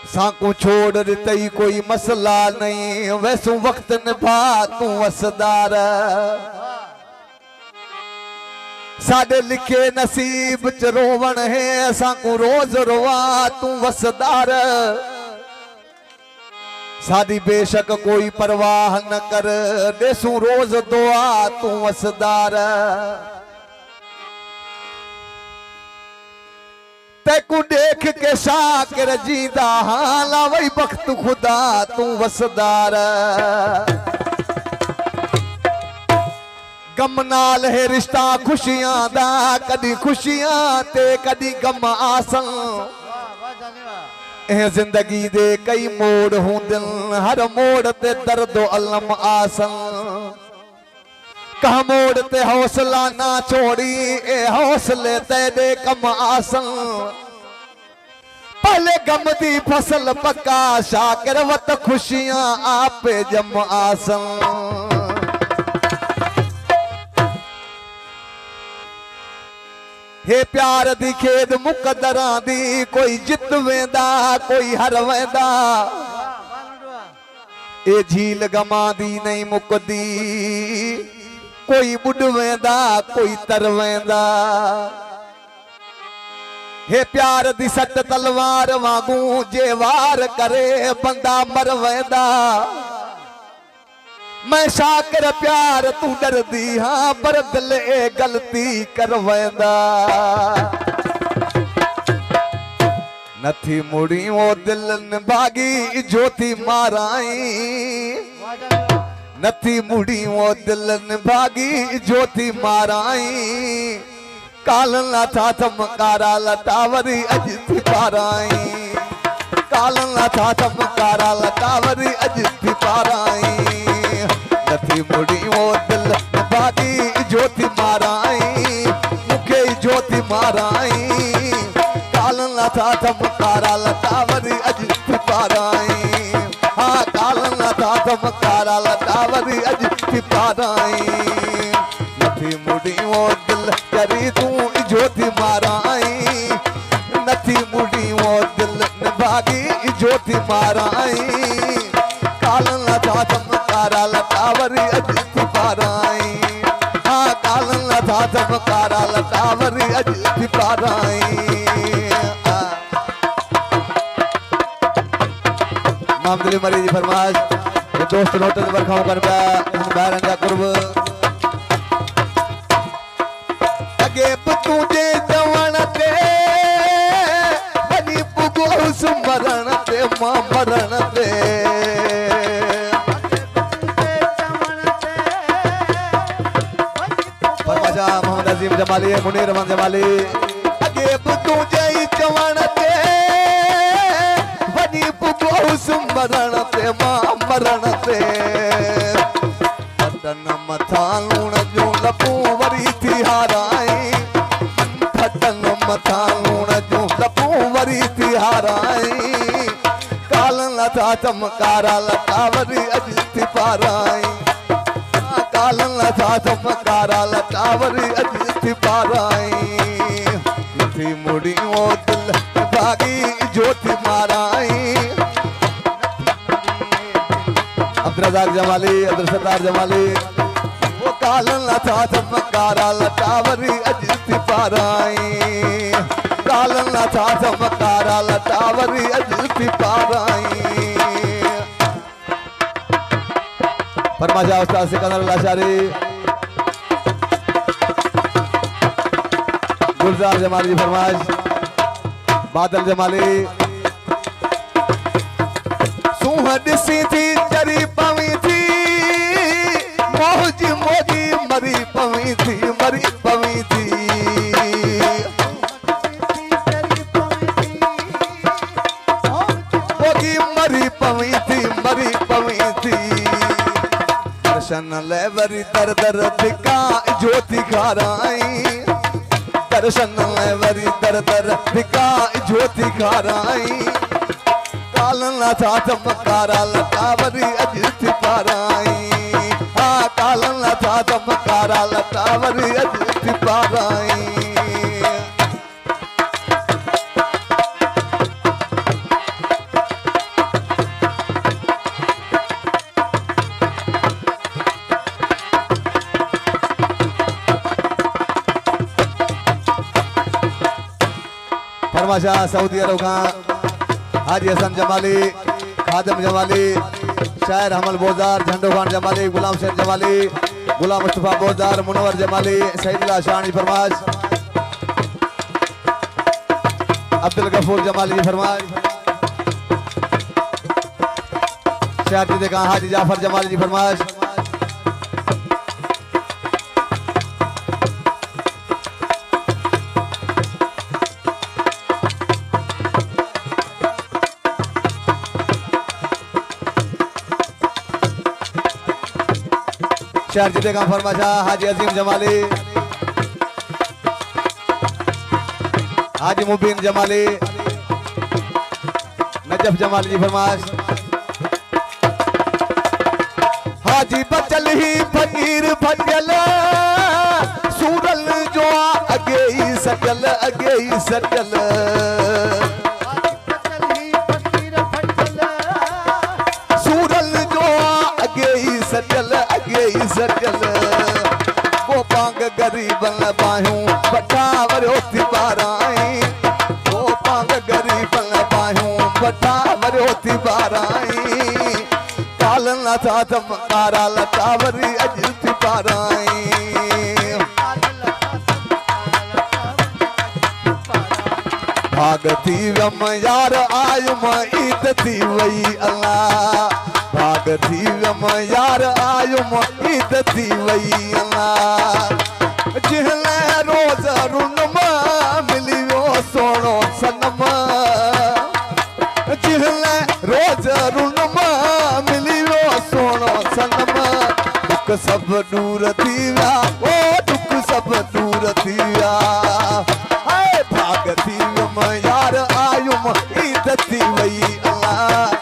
साकू छोड़ दितई कोई मसला नहीं, वैसू वक्त निभा तू वसदार। साडे लिखे नसीब च रोवण है, साकू रोज रोवा तू वसदार। सादी बेशक कोई परवाह न कर, देसू रोज दुआ तू वसदार। तेकू देख के शाकिर जीदा, हाँ लावई बख्त खुदा तू वसदार। गम नाल है रिश्ता खुशियां दा, कदी खुशियां ते कदी गम आसन। जिंदगी दे कई मोड़ हुंदन, हर मोड़ ते दर्द अलम आसन। कह मोड़ ते हौसला ना छोड़ी, ए हौसले तेरे कम आसन। पहले गम दी फसल पक्का, शाकिर वत खुशियां आपे जम आसन। हे प्यार दी खेद मुकदरा दी, कोई जित वेंदा कोई हर वेंदा। ए झील गमा दी नहीं मुकदी, कोई बुड वेंदा कोई तर वेंदा। हे प्यार दी सट तलवार वांगू, जे वार करे बंदा मर वेंदा। मैं शाकिर प्यार तू डर दी, हाँ पर दिल ए गलती कर वेंदा। नथी मुड़ी वो दिल भागी ज्योति माराई। नथी मुड़ी वो दिल भागी ज्योति माराई। कालना था चमकारा लटावरी अज थी पाराई। कालना था चमकारा लटावरी अज थी पाराई। नथी मुड़ी वो दिल भागी ज्योति माराई, मुखे ज्योति माराई। कालना था चमकारा लटावरी अज थी पाराई। हाँ कालना था चमकारा लटावरी अज थी पाराई। नथी मुड़ी वो दिल करी तू ज्योति माराई। नथी मुड़ी वो दिल भागी ज्योति माराई। कालना था चमकारा लटावरी अज थी पाराई। हाँ कालना था चमकारा लटावरी अज थी पाराई। मामदली मरीज फरमाश दोस्त नोटन बरखाओं कर बाहर जा कुर्ब अगे तुझे जवान ते बनी पुगो सुमरण ते मां मरण ते। फरमाशा मोहम्मद अजीम जमाली मुनीर रहमान जमाली अगे तुझे जवान ते बनी पुगो सुमरण ते मां मरण ते। फटन मथा लूण जो लपू वरी थी हाराई। फटन मथा लूण जो लपू वरी थी हाराई। कालना था चमकारा लटावरी अज थी पाराई। कालना था चमकारा लटावरी अज थी पाराई। थी मुड़ी वो दिल भागी ज्योति माराई। अब्दुल रज़ाक जमाली अब्दुल सत्तार जमाली वो कालना था चमकारा लटावरी अज थी पाराई। कालना था चमकारा लटावरी अज थी पाराई। फरमाशा उस्ताद सिकंदर लाशारी गुलजार जमाली फरमाश बादल जमाली सुहद सी थी चरी पवी थी मौज मोदी मरी पवी थी मरी पवी थी। मोदी मरी पवी थी मरी पवी थी। दर्शन ले वरी दर दर दिखा ज्योति खाराई। दर्शन ले वरी दर दर दिखा ज्योति खाराई। कालना था चमकारा लटावरी अज थी पाराई। हाँ कालना था चमकारा लटावरी अज थी पाराई। फरमाशा सऊदी अरब का हाजी हसन जमाली, खादम जमाली, शायर हमल बोजार, झंडो खान जमाली, गुलाम शेर जमाली, गुलाम मुस्तफा बोजार, मुनवर जमाली, सईदुल्लाह शानी फरमाश, अब्दुल गफूर जमाली फरमाश, शायर जी देखा हाजी जाफर जमाली जी फरमाश। शायर जी देखा फरमाशा हाजी अजीम जमाली, हाजी मुबीन जमाली, नजफ जमाली जी फरमाश। हाजी बचल ही फकीर फजल, सूरल जो अगे ही सजल, अगे ही सजल। सूरल जो अगे ही सजल, अगे ही सजल। वो पांग गरीबन बाहूं बटावर होती बाराई, वो पांग गरीबन बाहूं बटावर होती बाराई। कालन था तम कारा लटावरी अजती बाराई। भागती वम यार आयुम ईद थी वई अल्लाह, भागती वम यार आयुम ईद थी वई अल्लाह। जिहले रोज रुनमा मिली वो सोनो सनम, जिहले रोज रुनमा मिली वो सोनो सनम। दुख सब दूर थी विया, ओ दुख सब दूर थी विया। भागती वम यार आयुम ईद थी वई अल्लाह,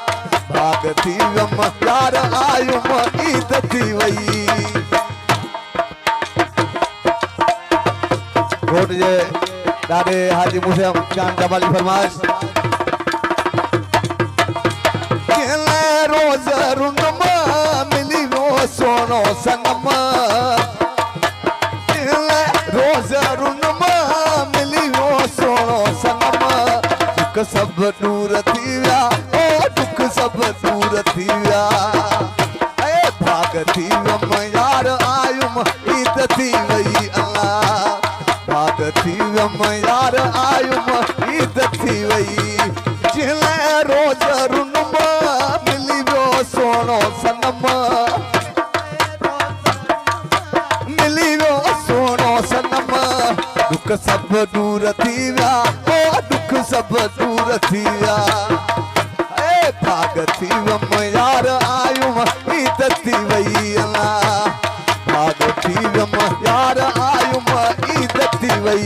भागती वम यार आयुम ईद थी वई। घोट जे ॾाढे हाजी मूसे जान जमाली फरमाश। रोज़ रुनमा मिली वो सोनो सनम, रोज़ रुनमा मिली वो सोनो सनम। दुख सब दूर थी विया, ओ दुख सब दूर थी विया। भागती वम यार आयुम ईद थी वई अल्लाह, भागती वम यार आयुम ईद थी वई। जिहले रोज़ रुनमा मिली वो सोनो सनम, मिली वो सोनो सनम। दुख सब दूर थी विया, ओ दुख सब दूर थी विया। भागती वम यार आयुम ईद थी वई अल्लाह, भागती वम यार आयुम ईद थी वई